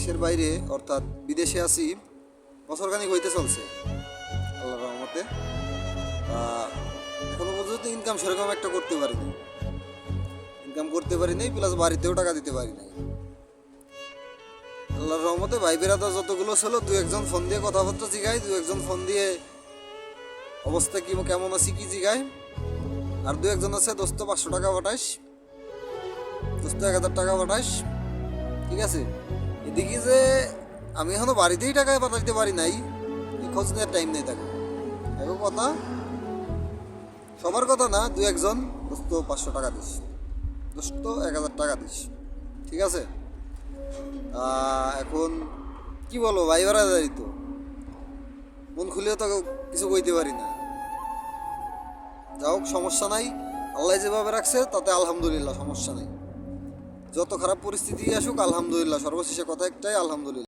দেশের বাইরে অর্থাৎ বিদেশে আছি বছরখানিক হইতে চলছে আল্লাহর রহমতে। এখনো পর্যন্ত ইনকাম সেরকম একটা করতে পারিনি, প্লাস বাড়িতেও টাকা দিতে পারি নাই। আল্লাহর রহমতে ভাই বেরাদার যতগুলো ছিল দু একজন ফোন দিয়ে কথাবার্তা জিগায়, দু একজন ফোন দিয়ে অবস্থা কি কেমন আছি কি জিগায়, আর দু একজন আছে দোস্ত 500 টাকা পাঠাইস, দোস্ত 1000 টাকা পাঠাইস, ঠিক আছে। এদিকে যে আমি এখনো বাড়িতেই টাকা পাঠাইতে পারি নাই, খোঁজ নেওয়ার টাইম নেই তাকে। এখন কথা সবার কথা না, দু একজন দোস্ত 500 টাকা দিস, দোস্ত 1000 টাকা দিস, ঠিক আছে। এখন কি বলবো ভাই বেড়াদারি তো মন খুলেও তো কিছু কইতে পারি না। যা হোক সমস্যা নাই, আল্লাহ যেভাবে রাখছে তাতে আলহামদুলিল্লাহ, সমস্যা নেই। যত খারাপ পরিস্থিতি আসুক আলহামদুলিল্লাহ, সর্বশেষে কথা একটাই আলহামদুলিল্লাহ।